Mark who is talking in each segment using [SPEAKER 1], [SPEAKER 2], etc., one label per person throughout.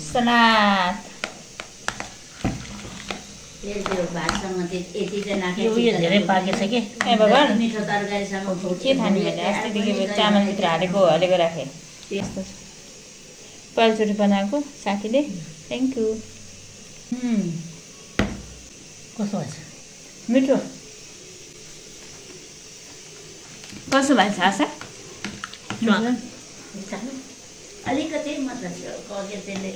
[SPEAKER 1] salad यो धेरै पाकेछ कि ए भगवान्
[SPEAKER 2] मिठो तरकारीसँग
[SPEAKER 1] के खाने भने अस्तिदेखि चामलभित्र हालेको राखेँ त्यस्तो पहिलोचोटि बनाएको साथीले थ्याङ्क यू
[SPEAKER 2] कस्तो भएछ
[SPEAKER 1] मिठो कसो भएछ आशा
[SPEAKER 2] अलिकति मात्र कगे त्यसले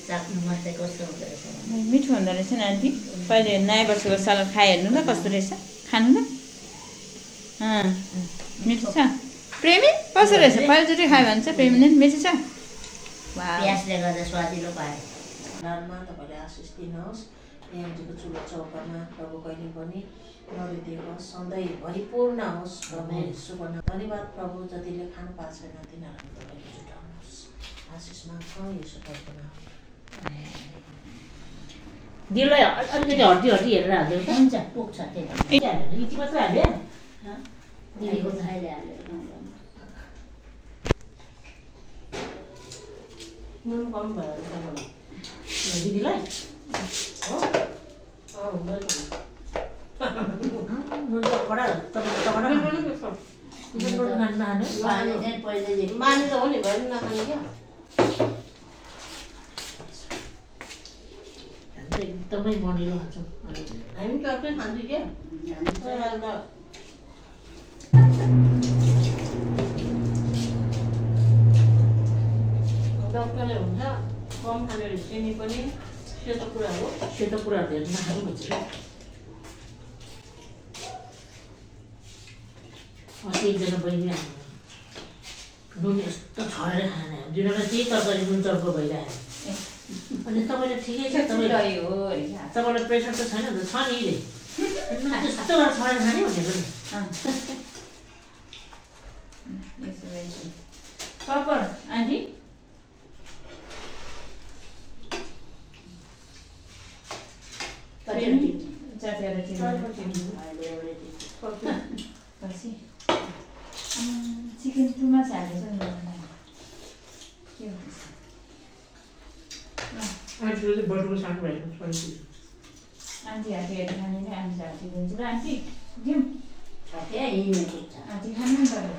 [SPEAKER 2] चाख्नु मात्रै कस्तो हुँदो रहेछ
[SPEAKER 1] मिठो हुँदो रहेछ नि आन्टी पहिले नयाँ वर्षको सलाद खाइ हेर्नु न कस्तो रहेछ खानु न मिठो छ प्रेमी कस्तो रहेछ पहिलोचोटि खायो भने चाहिँ प्रेमीले नि मिठो छ
[SPEAKER 2] प्याजले गर्दा स्वादिलो पायो
[SPEAKER 3] घरमा तपाईँले आशिष दिनुहोस् यहाँको चुलो चौकामा प्रभु कहिले पनि नबितेको सधैँ भरिपूर्ण होस् प्रभु शुभ धन्यवाद प्रभु जतिले खानु पाएको छैन तिनीहरू तपाईँले जुटाउनुहोस् आशिष माग्छ यसो कल्पना
[SPEAKER 2] दिललाई अलिकति हड्डी हेरेर हाल्यो हुन्छ पुग्छ त्यही यति मात्रै हाल्यो दिदीको थाइले हाल्यो
[SPEAKER 3] नुन कम भयो तपाईँलाई
[SPEAKER 2] दिदीलाई
[SPEAKER 3] नुन त कडा तपाईँको कडा माने त हो नि भयो नि नखाने क्या
[SPEAKER 2] एकदमै मनिलो खान्छौँ
[SPEAKER 3] हामी टक्कै खान्छु क्या डक्टरले हुन्छ कम खाने चिनी पनि सेतो कुरा हो
[SPEAKER 2] सेतो कुराहरू धेरै नखानु भन्छ अस्ति एकजना बहिनी नुन यस्तो छरेर खाने दिनमा त्यही तरकारी नुन चर्को भइरहेको अनि तपाईँले ठिकै छ तपाईँलाई प्रेसर त छैन त छ नि त्यस्तो गरेर छरेर खाने भनेको नि
[SPEAKER 1] पापड आन्टी चिकन टुमा हालेछ नि के हुन्छ
[SPEAKER 3] बटुको साग भएको
[SPEAKER 1] आन्टी हाती हेरेर खाने नि आन्टी हाती दिन्छु र आन्टी दिउँ हाती खानु नि तपाईँ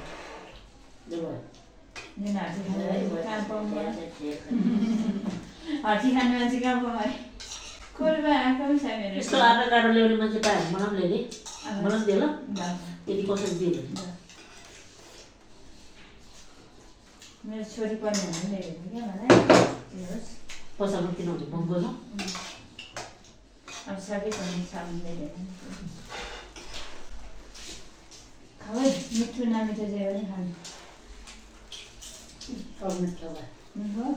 [SPEAKER 1] हाती खानु कहाँ पाउनु हाती खानु मान्छे कहाँ पाउँ कोहीमा आएको पनि छ मेरो
[SPEAKER 2] यस्तो आधा काँडो ल्याउने मान्छे पायो मलाई पनि ल्याइदिए मलाई पनि दिए ल यदि कसरी दियो
[SPEAKER 1] मेरो छोरी पनि ल्याइदिनु क्या मलाई
[SPEAKER 2] पसलमा किनभने महँगो छ
[SPEAKER 1] अब सबै पनि साबुन ल्याइदिनु खाऊ है मिठो नमिठो जे पनि खानु
[SPEAKER 2] सब मिठो भयो
[SPEAKER 1] हो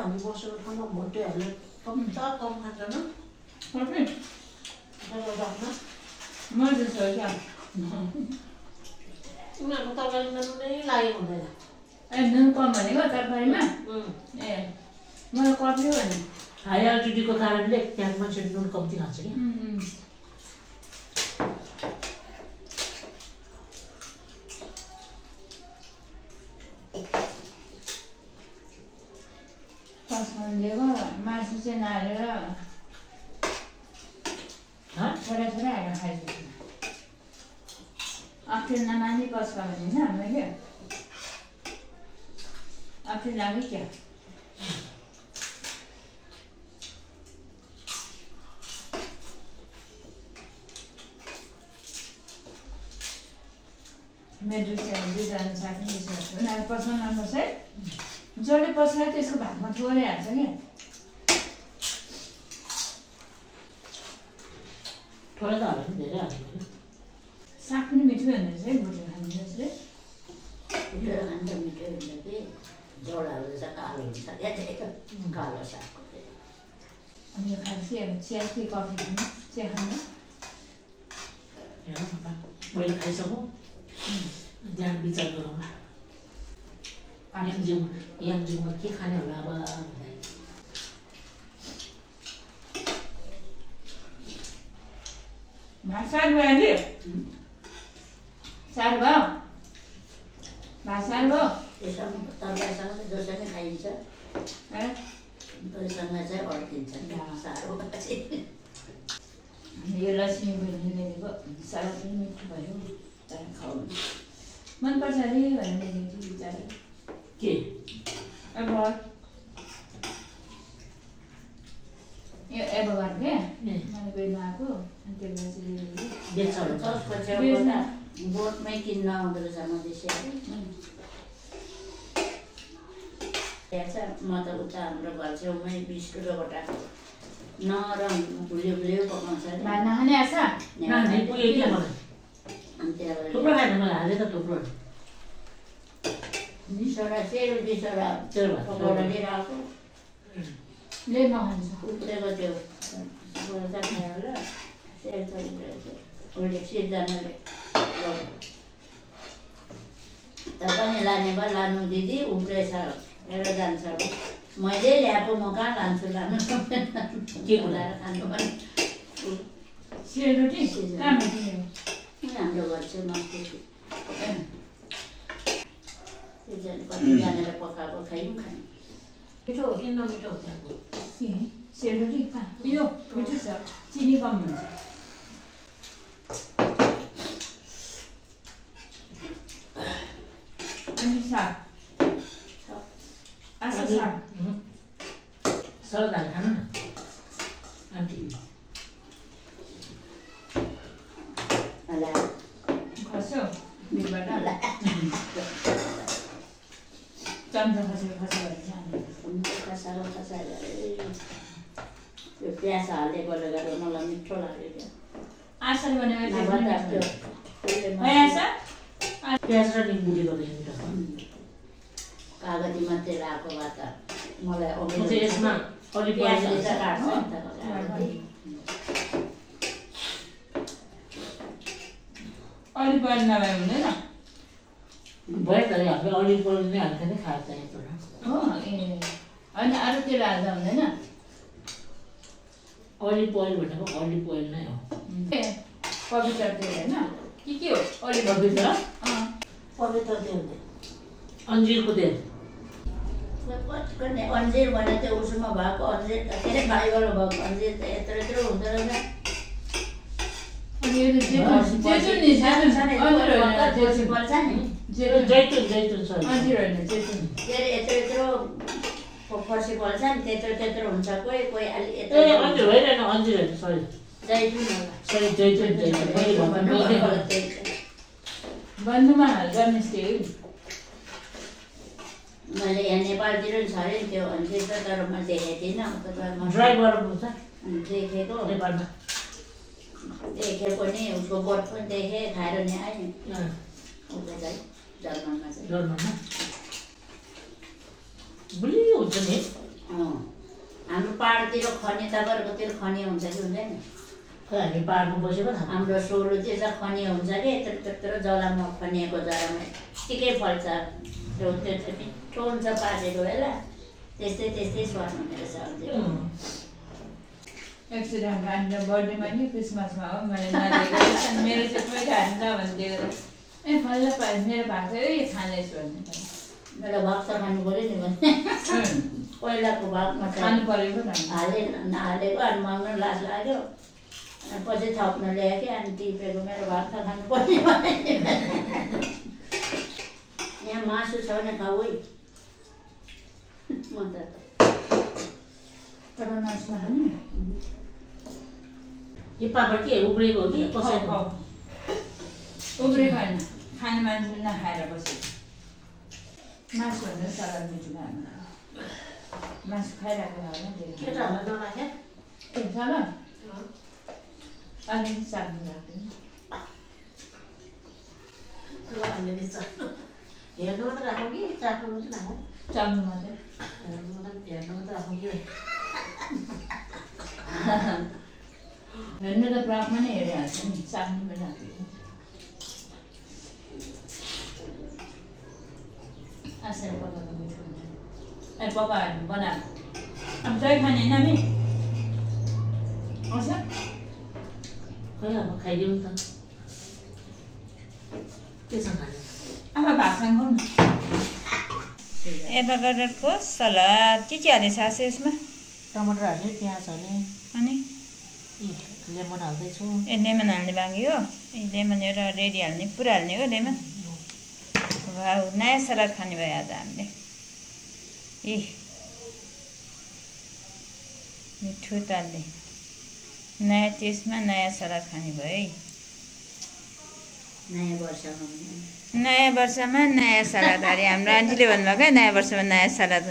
[SPEAKER 3] हामी बसेको ठाउँमा भोटेहरूले कम खान्छ न
[SPEAKER 1] मजा छ क्या
[SPEAKER 3] उनीहरूको तरकारीमा नुनै लागेको हुँदैन
[SPEAKER 1] ए नुन कम भनेको तरकारीमा ए मलाई कप्यो भने
[SPEAKER 2] हाई अल्टिट्युडको कारणले त्यहाँ मान्छे नुन कम्ती खान्छ कि
[SPEAKER 1] मासु चाहिँ नहालेर छोरा हालेर खाइदिन्छु अप्ठ्यारो नमान्ने कसका भने होइन मैले अप्ठ्यारो लाग्यो क्या मेरो दुईजना साथी उनीहरू पसाउनु नपर्छ है जसले पसायो त्यसको भागमा थोरै हाल्छ क्या
[SPEAKER 2] थोरै त हाल्यो धेरै हाल्यो
[SPEAKER 1] साग पनि मिठो हुँदो रहेछ है भुटेर खानु जसले
[SPEAKER 2] भुटेर खानु त मिठो हुन्छ कि जोडाहरू जस्तो कालो हुन्छ कालो सागको
[SPEAKER 1] अनि यो खाएपछि अब चिया कि कफी खानु चिया खानु
[SPEAKER 2] मैले खाइसकौँ ध्यान विचार गरौँला याङजिङमा के खाने होला अब
[SPEAKER 1] भात सार भयो नि सार भयो भात सार भयो
[SPEAKER 4] त्यसमा तरकारीसँग जसरी खाइन्छ त्योसँग चाहिँ अड्किन्छ साह्रो
[SPEAKER 1] यो लक्ष्मी बहिनीले सारा पनि मिठो भयो तर खाउनु मनपर्छ अरे भनेर बिचरा
[SPEAKER 2] के
[SPEAKER 1] अब यो एभोगाड क्या मैले बेच्न आएको अनि त्यो
[SPEAKER 2] बेच्छ होला
[SPEAKER 4] चर्चको छेउबाट बोटमै किन्न आउँदो रहेछ मधेसीहरू त्यहाँ चाहिँ म त उता हाम्रो घर छेउमै 20 किलोमिटर नरम गुलियो गुलियो पकाउँछ अरे
[SPEAKER 1] भात नखाने आछ
[SPEAKER 2] नानी पुग्यो के मलाई
[SPEAKER 4] अनि त्यहाँबाट
[SPEAKER 2] थुप्रो खाएन मलाई हाले त थुप्रो
[SPEAKER 4] 20 वटा सेरो 20 वटा पकाएर लिएर आएको
[SPEAKER 1] ले नखान्छ
[SPEAKER 4] उब्रेको त्यो गोर्खा खायो होला सेर उसले सिर्जनाले तपाईँ लाने भयो लानु दिदी उब्रेछ लिएर जान्छ मैले ल्याएको म कहाँ लान्छु लानु
[SPEAKER 2] के
[SPEAKER 4] बोलाएर खानु पनि
[SPEAKER 1] सेलरोटी कहाँ भेट्ने
[SPEAKER 4] हाम्रो घर चाहिँ मस्ती कतिजनाले पकाएको खायौँ खायौँ
[SPEAKER 2] मिठो हो कि नमिठो हो त्यहाँको
[SPEAKER 1] सेलरोटी कहाँ यो मिठो छ चिनी कम हुन्छ अनि साग आसा साग
[SPEAKER 2] सलाद हालेर खानु न आन्टी
[SPEAKER 4] होला
[SPEAKER 1] खस्यो बिलबाट चन्द्र खसेर खस्यो भने चाहिँ
[SPEAKER 4] खसारो खसारो त्यो प्याज हालेकोले गर्दा मलाई मिठो लाग्यो त्यो
[SPEAKER 1] आसार बनाएर
[SPEAKER 2] प्याज र निम्बुले गर्दा मिठो छ
[SPEAKER 4] कागती मात्रै लगाएको भए त मलाई
[SPEAKER 2] म चाहिँ यसमा अलि
[SPEAKER 4] प्याजले त
[SPEAKER 2] प्याज
[SPEAKER 4] काट्छ नि त
[SPEAKER 1] अलिक बढी नभए हुँदैन
[SPEAKER 2] भयो त हामीले अलिक बढी नै हाल्छ नि खाएर चाहिँ
[SPEAKER 1] हो ए होइन अरू तेल हाल्दा हुँदैन
[SPEAKER 2] अलिक बोइल भनेको अलिक बोइल नै हो
[SPEAKER 1] पवित्र तेल होइन के हो अलिक
[SPEAKER 2] पवित्र
[SPEAKER 4] पवित्र तेल
[SPEAKER 2] अन्जिरको तेल
[SPEAKER 4] अन्जिर भने त्यो उसमा भएको अन्जिर के अरे बाइबल भएको अन्जिर त यत्रो यत्रो हुँदो रहेछ
[SPEAKER 1] अनि यो जेजुन नि
[SPEAKER 4] बल्छ नि
[SPEAKER 2] जैतुन जैतुन सरी
[SPEAKER 1] अन्जिर होइन जेजुन
[SPEAKER 4] के अरे यत्रो यत्रो फर्सी बल्छ नि त्यत्रो त्यत्रो हुन्छ कोही कोही अलि
[SPEAKER 2] ए
[SPEAKER 4] यत्रो
[SPEAKER 2] अन्जिर होइन अन्जिर होइन सरी
[SPEAKER 4] जैतुन होला
[SPEAKER 2] सरी जैतुन जैतुन मैले भन्नु
[SPEAKER 1] बन्धुमा गर्ने त्यही
[SPEAKER 4] मैले यहाँ नेपालतिर नि छ अरे नि त्यो अन्जिर त तर म देखेको थिइनँ
[SPEAKER 2] ड्राई गराउनुहुन्छ
[SPEAKER 4] देखेको
[SPEAKER 2] नेपालमा
[SPEAKER 4] देखेको नि उसको बोट पनि देखेँ खाएर नि आएँ नि उसले चाहिँ जर्मनमा चाहिँ
[SPEAKER 2] जर्मनमा बुलियो हुन्छ नि
[SPEAKER 4] हाम्रो पाहाडतिर खनी तपाईँहरूकोतिर खनी हुन्छ कि हुँदैन
[SPEAKER 2] खै हामी पाहाडमा बसेको थाहा
[SPEAKER 4] हाम्रो सोलोतिर चाहिँ खनी हुन्छ कि यत्रो त्यत्रो जलामा खनिएको जरामा यत्तिकै फल्छ त्यो त्यो मिठो हुन्छ पारेको बेला त्यस्तै त्यस्तै स्वाद हुने रहेछ अन्जिर
[SPEAKER 1] एक्सिडेन्ट हाम्रो बर्थडेमा नि क्रिसमसमा हो मैले नदिएको मेरो चाहिँ कोही खान्छ भनिदिएको ए फल्ल मेरो भएको थियो यो खाँदैछु भन्ने
[SPEAKER 4] मेरो भाग त खानु पऱ्यो नि भने पहिलाको भागमा
[SPEAKER 1] खानु परेको
[SPEAKER 4] नहालेको अनि माग्नु लाज लाग्यो अनि पछि थप्न ल्यायो कि अनि टिपेको मेरो भाग त खानु पर्ने यहाँ मासु छ भने खाऊ है म त
[SPEAKER 1] तर मासुमा खानु
[SPEAKER 2] यो पापड के उब्रेको हो कि कसैको
[SPEAKER 1] उब्रेको होइन खाने मान्छे नखाएर बस्यो मासु भन्दा सलाद मिठो खानु मासु खाइरहेको होला
[SPEAKER 2] केटाहरूलाई नलाग्यो
[SPEAKER 1] ए सलाद अलिकति चाख्नु लाग्दैन
[SPEAKER 3] हेर्नु मात्रै राखौँ कि चाख्नु मात्रै राखौँ
[SPEAKER 1] चाख्नु मात्रै
[SPEAKER 3] हेर्नु मात्रै राखौँ कि
[SPEAKER 1] हेर्नु त ब्लगमा नै हेरिहाल्छ नि चाख्नु पनि राख्दैन खाने पकाएर बना अब दही खाने होइन हामी आउँछ
[SPEAKER 2] खै अब खाइदिउँ त के छ खाने
[SPEAKER 1] अब भातसँग खाउँ न एभाकाडोको सलाद के हालेछ आशा यसमा
[SPEAKER 3] टमाटर हाल्ने प्याज हाल्ने
[SPEAKER 1] अनि
[SPEAKER 3] लेमन हाल्दैछु
[SPEAKER 1] ए लेमन हाल्ने बाँकी हो ए लेमन एउटा रेडी हाल्ने पुरा हाल्ने हो लेमन वाउ नयाँ सलाद खाने भयो आज हामीले ए मिठो तालले नयाँ टेस्टमा नयाँ सलाद खाने भयो है नयाँ वर्षमा नयाँ सलाद अरे हाम्रो आन्टीले भन्नुभएको है नयाँ वर्षमा नयाँ सलाद